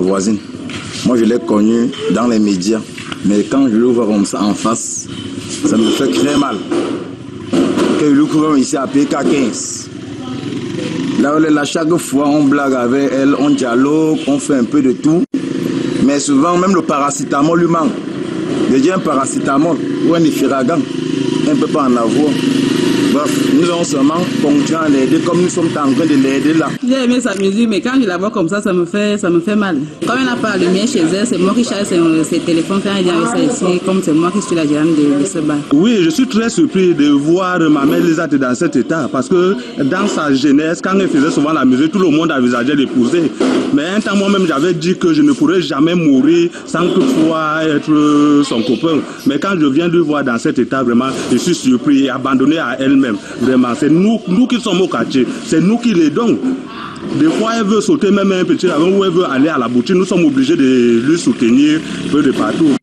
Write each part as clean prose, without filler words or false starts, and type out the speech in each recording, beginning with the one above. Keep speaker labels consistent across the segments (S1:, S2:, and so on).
S1: voisine. Moi, je l'ai connue dans les médias. Mais quand je le vois comme ça en face, ça me fait très mal. Que je le trouve ici à PK15. Là, chaque fois, on blague avec elle, on dialogue, on fait un peu de tout. Mais souvent, même le paracétamol lui manque. Je dis un paracétamol ou un Ifiragan. On ne peut pas en avoir. Bref, nous allons seulement continuer à l'aider comme nous sommes en train de l'aider là.
S2: J'ai aimé sa musique, mais quand je la vois comme ça me fait mal. Quand elle n'a pas la lumière chez elle, c'est moi qui charge ses téléphones quand elle vient avec ça ici, comme c'est moi qui suis la gérante de ce bar.
S3: Oui, je suis très surpris de voir ma mère Lisette dans cet état, parce que dans sa jeunesse, quand elle faisait souvent la musique, tout le monde envisageait d'épouser. Mais un temps, moi-même, j'avais dit que je ne pourrais jamais mourir sans toutefois être son copain. Mais quand je viens de voir dans cet état, vraiment, je suis surpris et abandonné à elle-même. Vraiment, c'est nous qui sommes au quartier, c'est nous qui l'aidons. Des fois, elle veut sauter même un petit avion ou elle veut aller à la boutique, nous sommes obligés de lui soutenir un peu de partout.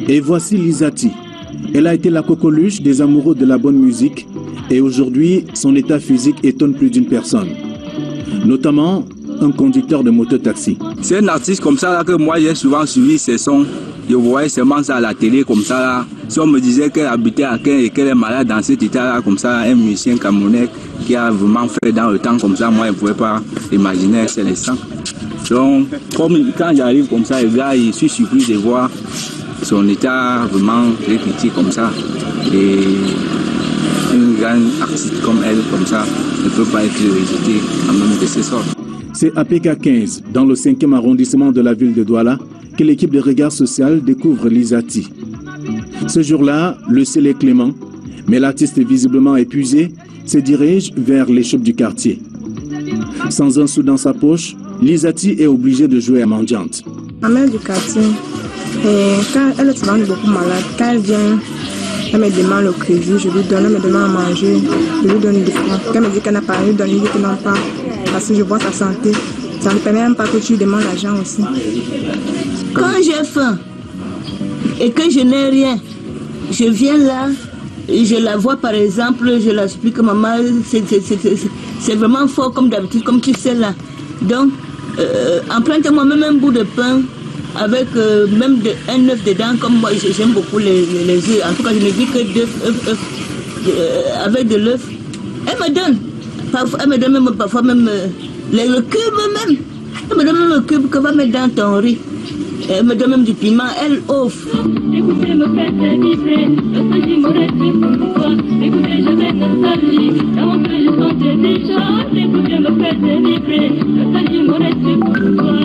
S4: Et voici Lisati. Elle a été la coqueluche des amoureux de la bonne musique et aujourd'hui, son état physique étonne plus d'une personne, notamment un conducteur de moto-taxi.
S1: C'est un artiste comme ça là, que moi j'ai souvent suivi ses sons. Je voyais seulement ça à la télé comme ça là. Si on me disait qu'elle habitait à Ken et qu'elle est malade dans cet état là comme ça, un musicien camerounais qui a vraiment fait dans le temps comme ça, moi je ne pouvais pas imaginer c'est les sangs. Donc quand j'arrive comme ça, le gars, je suis surpris de voir son état vraiment très critique comme ça. Et une grande artiste comme elle, comme ça, ne peut pas être rejetée quand même de ces sortes.
S4: C'est à PK15, dans le 5e arrondissement de la ville de Douala, que l'équipe de Regard Social découvre Lisati. Ce jour-là, le ciel est clément, mais l'artiste visiblement épuisé se dirige vers les shops du quartier. Sans un sou dans sa poche, Lisati est obligée de jouer à mendiante.
S5: Ma mère du quartier, quand elle est souvent beaucoup malade, quand elle vient, elle me demande le crédit, je lui donne, elle me demande à manger, je lui donne des francs. Quand elle me dit qu'elle n'a pas, je lui donne, je lui dis que non pas, parce que je vois sa santé. Ça ne permet même pas que tu lui demandes l'argent aussi.
S6: Quand j'ai faim et que je n'ai rien, je viens là, et je la vois par exemple, je la explique que maman, c'est vraiment fort comme d'habitude, comme tu sais là. Donc, emprunte-moi même un bout de pain avec même un œuf dedans, comme moi j'aime beaucoup les œufs. En tout cas, je ne vis que d'œufs avec de l'œuf. Elle me donne. Parfois, elle me donne même, parfois même le cube même. Elle me donne même le cube que va mettre dans ton riz. Elle me donne même du piment, elle offre. Écoutez, me faites vibrer, le petit mot reste pour toi. Écoutez, je vais nostalgique, dans mon cœur je sentais déjà. Écoutez, me faites vibrer, le petit mot reste pour toi.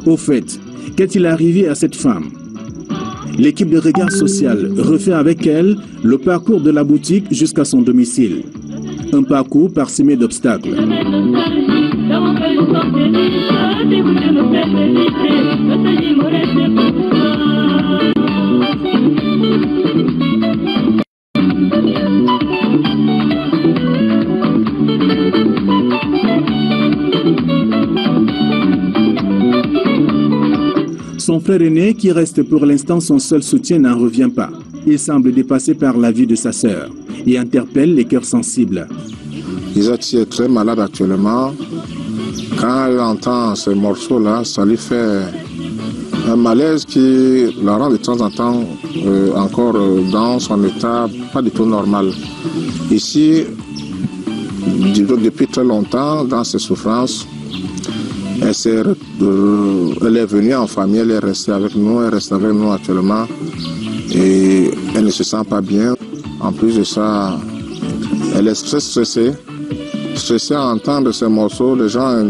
S4: Au fait, qu'est-il arrivé à cette femme? L'équipe de Regard Social refait avec elle le parcours de la boutique jusqu'à son domicile. Un parcours parsemé d'obstacles. Son frère aîné, qui reste pour l'instant son seul soutien, n'en revient pas. Il semble dépassé par la vie de sa sœur. et interpelle les cœurs sensibles.
S7: Lisati est très malade actuellement. Quand elle entend ces morceaux-là, ça lui fait un malaise qui la rend de temps en temps encore dans son état pas du tout normal. Ici, depuis très longtemps, dans ses souffrances, elle est venue en famille, elle est restée avec nous, elle reste avec nous actuellement et elle ne se sent pas bien. En plus de ça, elle est très stressée à entendre ces morceaux, les gens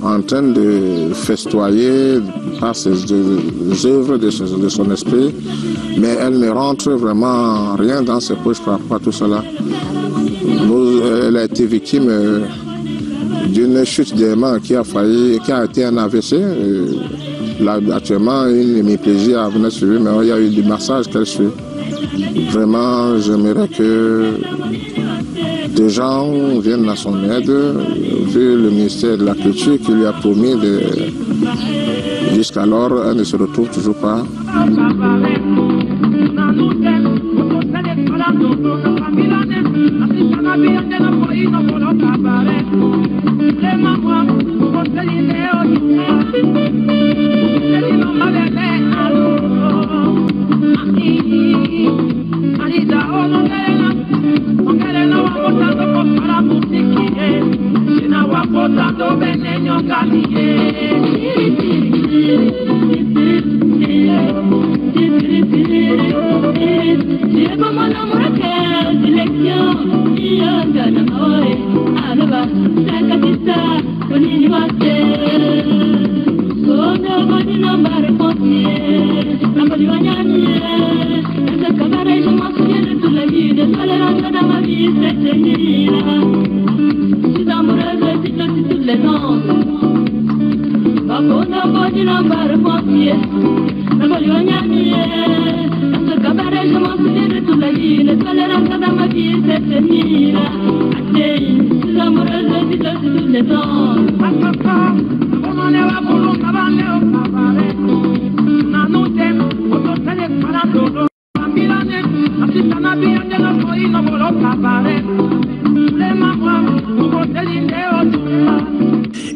S7: en train de festoyer par ces œuvres de son esprit, mais elle ne rentre vraiment rien dans ses poches par rapport à tout cela. Elle a été victime d'une chute d'aimant qui a été un AVC. Là, actuellement, une hémiplégie a venu suivre, mais il y a eu du massage qu'elle suit. Vraiment, j'aimerais que des gens viennent à son aide, vu le ministère de la Culture qui lui a promis jusqu'alors, elle ne se retrouve toujours pas.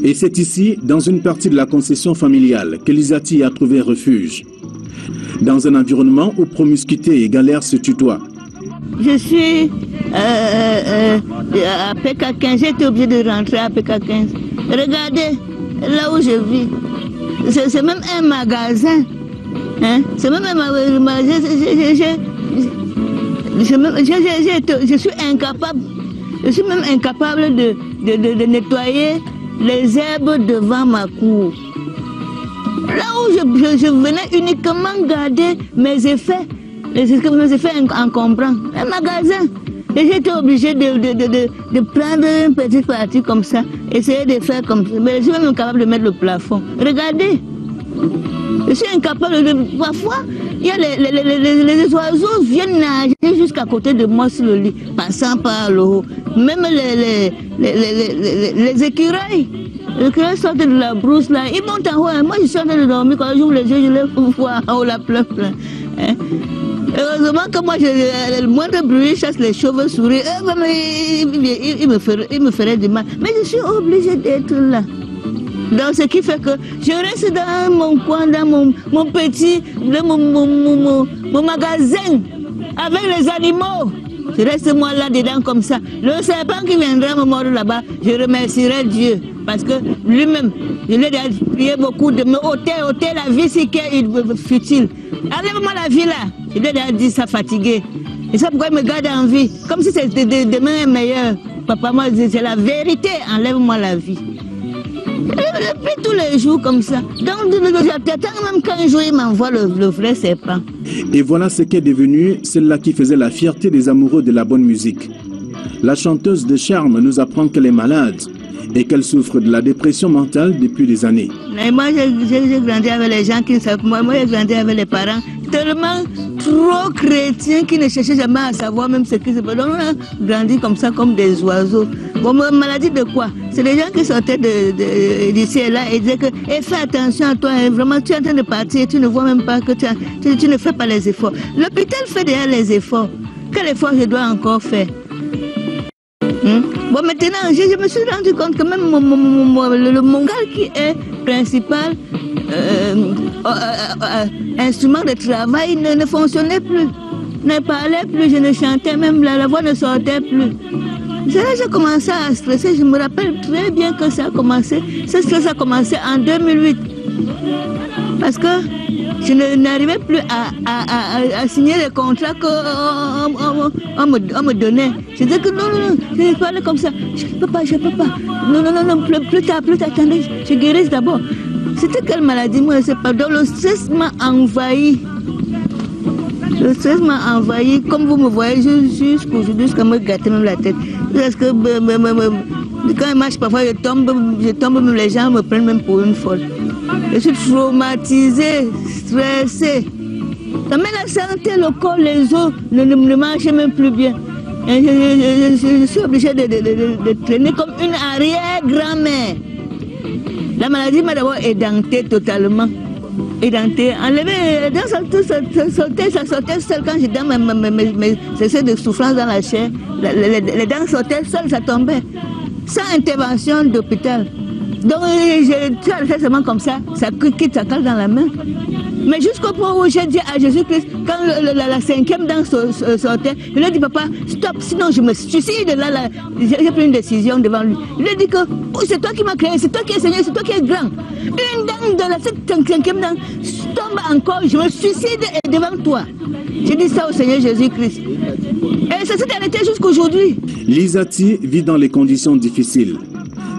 S4: Et c'est ici, dans une partie de la concession familiale, que Lisati a trouvé refuge. Dans un environnement où promiscuité et galère se tutoient.
S6: Je suis à PK15, j'ai été obligée de rentrer à PK15. Regardez, là où je vis, c'est même un magasin. Hein? C'est même un magasin. Je suis incapable. Je suis même incapable de nettoyer les herbes devant ma cour. Là où je venais uniquement garder mes effets encombrants. Un magasin. Et j'étais obligée de prendre une petite partie comme ça, essayer de faire comme ça. Mais je suis même incapable de mettre le plafond. Regardez. Je suis incapable de... Parfois, il y a les oiseaux viennent nager jusqu'à côté de moi sur le lit, passant par le haut. Même les écureuils. Les écureuils sortent de la brousse là, ils montent en haut. Moi, je suis en train de dormir. Quand j'ouvre les yeux, je les vois en haut la plein. Hein? Heureusement que moi, le moindre bruit chasse les chauves-souris. Ils me feraient du mal. Mais je suis obligée d'être là. Donc, ce qui fait que je reste dans mon coin, dans mon petit, mon magasin, avec les animaux. Je reste moi là-dedans comme ça. Le serpent qui viendra me mordre là-bas, je remercierai Dieu. Parce que lui-même, je lui ai prié beaucoup de me ôter la vie si qu'elle est futile. Enlève-moi la vie là. Je lui ai dit ça fatigué. Et ça pourquoi il me garde en vie. Comme si c'était demain meilleur. Papa m'a dit c'est la vérité, enlève-moi la vie. Depuis tous les jours comme ça. Donc, j'attends même qu'un jour il m'envoie le vrai serpent.
S4: Et voilà ce qu'est devenue celle-là qui faisait la fierté des amoureux de la bonne musique. La chanteuse de charme nous apprend qu'elle est malade et qu'elle souffre de la dépression mentale depuis des années.
S6: Et moi, j'ai grandi avec les gens qui ne savent pas. Moi, j'ai grandi avec les parents tellement trop chrétiens qui ne cherchaient jamais à savoir même ce qui se passe. Donc, on a grandi comme ça, comme des oiseaux. Bon, maladie de quoi? C'est les gens qui sortaient d'ici et là et disaient que fais attention à toi, hein, vraiment, tu es en train de partir, tu ne vois même pas que tu ne fais pas les efforts. L'hôpital fait déjà les efforts. Quel effort je dois encore faire? Bon, maintenant, je me suis rendu compte que même mon gars qui est principal instrument de travail ne fonctionnait plus, ne parlait plus, je ne chantais même, la voix ne sortait plus. C'est là que j'ai commencé à stresser. Je me rappelle très bien que ça a commencé. Ce stress a commencé en 2008. Parce que je n'arrivais plus à signer les contrats qu'on me donnait. Je disais que non, je ne parlais comme ça. Je ne peux pas. Non, plus tard, attendez, je guérisse d'abord. C'était quelle maladie? Moi, je ne sais pas. Donc le stress m'a envahi. Le stress m'a envahi. Comme vous me voyez, jusqu'à me gâter même la tête. Parce que quand je marche, parfois je tombe, même les gens me prennent même pour une folle. Je suis traumatisée, stressée. Même la santé, le corps, les os ne marchent même plus bien. Et je suis obligée de traîner comme une arrière-grand-mère. La maladie m'a d'abord édentée totalement. Édentée, enlevée, ça sortait seul quand j'étais dans mes essais de souffrance dans la chair. Les dents sortaient seules, ça tombait. Sans intervention d'hôpital. Donc, tu as fait seulement comme ça quitte, ça cale dans la main. Mais jusqu'au point où j'ai dit à Jésus-Christ, quand la cinquième dent sortait, je lui ai dit, papa, stop, sinon je me suicide. Là, j'ai pris une décision devant lui. Je lui ai dit que c'est toi qui m'as créé, c'est toi qui es Seigneur, c'est toi qui es grand. Une dent de cette cinquième dent tombe encore, je me suicide devant toi. J'ai dit ça au Seigneur Jésus-Christ. Et ça s'est arrêté jusqu'aujourd'hui.
S4: Lisati vit dans les conditions difficiles.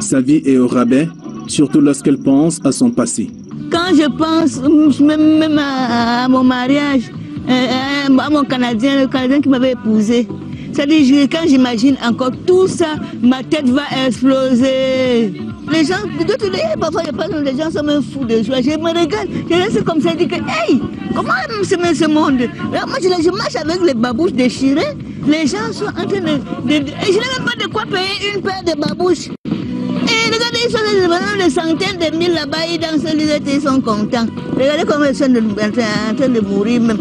S4: Sa vie est au rabais, surtout lorsqu'elle pense à son passé.
S6: Quand je pense même à mon mariage, à mon Canadien, le Canadien qui m'avait épousé, c'est-à-dire quand j'imagine encore tout ça, ma tête va exploser. Les gens, parfois les gens sont même fous de joie. Je me regarde, je reste comme ça, je dis que, hey, comment c'est ce monde? Alors, moi, je marche avec les babouches déchirées. Les gens sont en train de je n'ai même pas de quoi payer une paire de babouches. Et regardez, ils sont des centaines de mille là-bas, ils dansent, ils sont contents. Regardez comment ils sont en train de mourir même.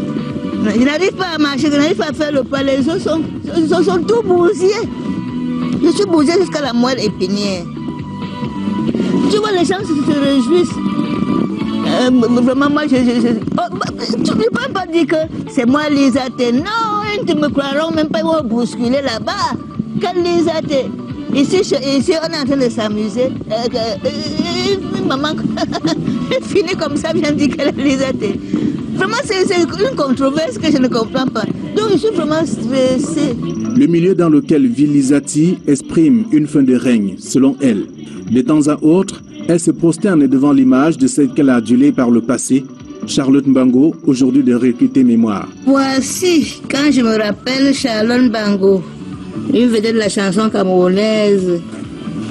S6: Je n'arrive pas à marcher, je n'arrive pas à faire le pas. Les os sont tout bousillés. Je suis bousillée jusqu'à la moelle épinière. Tu vois, les gens se réjouissent. Vraiment, moi, tu ne peux pas dire que c'est moi Lisate. Non, ils ne me croiront même pas, ils vont bousculer là-bas. Quelle Lisate? Ici, on est en train de s'amuser. Maman, finit comme ça, vient dire qu'elle est Lisate. Vraiment, c'est une controverse que je ne comprends pas. Donc, je suis vraiment stressée.
S4: Le milieu dans lequel vit Lisati exprime une fin de règne, selon elle. De temps à autre, elle se prosterne devant l'image de celle qu'elle a adulée par le passé, Charlotte Mbango, aujourd'hui de Réécrité Mémoire.
S6: Voici, quand je me rappelle Charlotte Mbango, une vedette de la chanson camerounaise.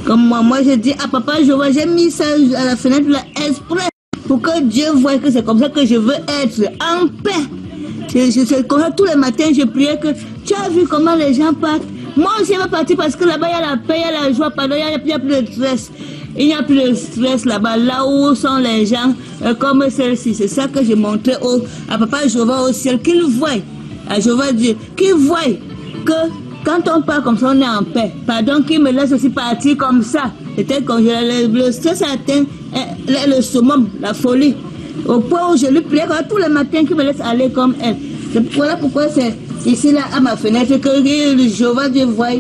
S6: Comme moi je dis, ah papa, j'ai mis ça à la fenêtre là, exprès, pour que Dieu voie que c'est comme ça que je veux être, en paix. C'est comme ça, tous les matins, je priais que tu as vu comment les gens partent. Moi aussi, je vais partir parce que là-bas, il y a la paix, il y a la joie, pardon, il n'y a plus de stress. Il n'y a plus de stress là-bas, là où sont les gens comme celle-ci. C'est ça que j'ai montré à Papa Jéhovah au ciel, qu'il voie, à Jéhovah Dieu, qu'il voie que quand on part comme ça, on est en paix. Pardon, qu'il me laisse aussi partir comme ça. Peut-être quand le stress atteint le summum, la folie. Au point où je lui prie tous les matins qu'il me laisse aller comme elle. Voilà pourquoi c'est ici là à ma fenêtre que Jéhovah Dieu voie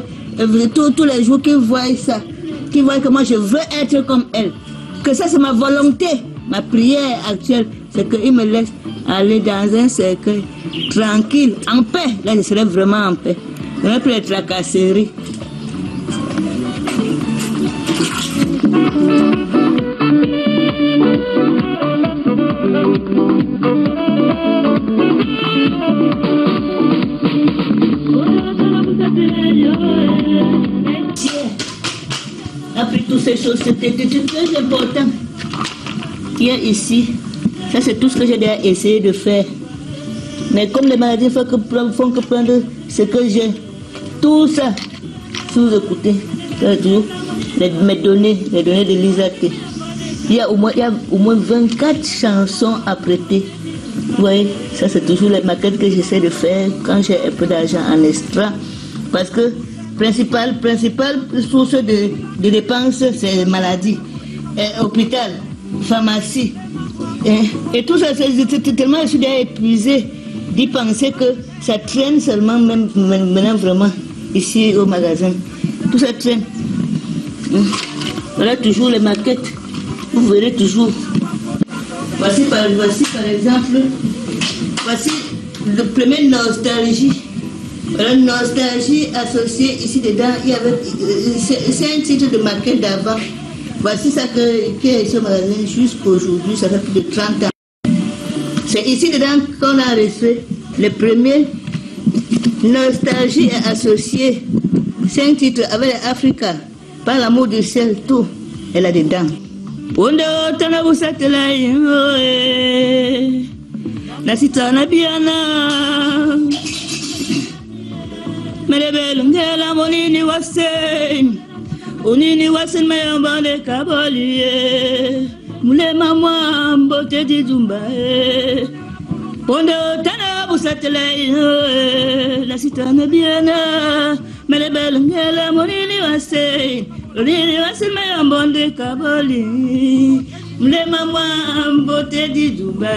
S6: tous les jours qu'il voie ça. Qu'il voit que moi je veux être comme elle. Que ça c'est ma volonté. Ma prière actuelle, c'est qu'il me laisse aller dans un cercueil tranquille, en paix. Là je serai vraiment en paix. Je n'aurai plus de tracasseries. Après toutes ces choses, c'était très important. Qui est ici, ça c'est tout ce que j'ai déjà essayé de faire. Mais comme les maladies font que prendre ce que j'ai, tout ça, si vous écoutez, mes données, les données de Lisate, il y a au moins 24 chansons à prêter. Oui, ça c'est toujours les maquettes que j'essaie de faire quand j'ai un peu d'argent en extra. Parce que principale source de dépenses, c'est maladie, hôpital, pharmacie. Et tout ça, c'est tellement je suis déjà épuisé d'y penser que ça traîne seulement même maintenant vraiment ici au magasin. Tout ça traîne. Voilà toujours les maquettes. Vous verrez toujours. Voici par exemple, voici le premier nostalgie. La nostalgie associée ici dedans, il y avait, c'est un titre de maquette d'avant. Voici ça qui est ce magasin jusqu'aujourd'hui, ça fait plus de 30 ans. C'est ici dedans qu'on a reçu le premier nostalgie est associée. C'est un titre avec Africa, par l'amour du ciel, tout est là-dedans. Melebelungela monini wasen unini wasen mayambane kaboliye mulema mwambo tedi zumba pondo tana busatele la sitana biana melebelungela monini wasen unini wasen mayambane kaboliye mulema mwambo tedi zumba.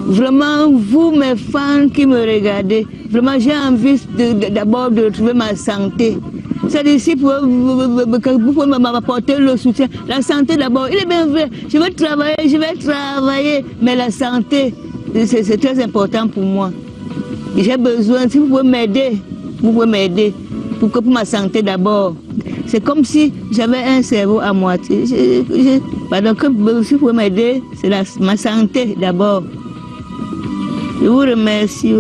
S6: Vraiment, vous, mes fans qui me regardez, vraiment, j'ai envie d'abord de retrouver ma santé. C'est-à-dire, si vous pouvez m'apporter le soutien, la santé d'abord, il est bien vrai, je vais travailler, mais la santé, c'est très important pour moi. J'ai besoin, si vous pouvez m'aider, pour ma santé d'abord. C'est comme si j'avais un cerveau à moitié. Donc, si vous pouvez m'aider, c'est ma santé d'abord. Je vous remercie.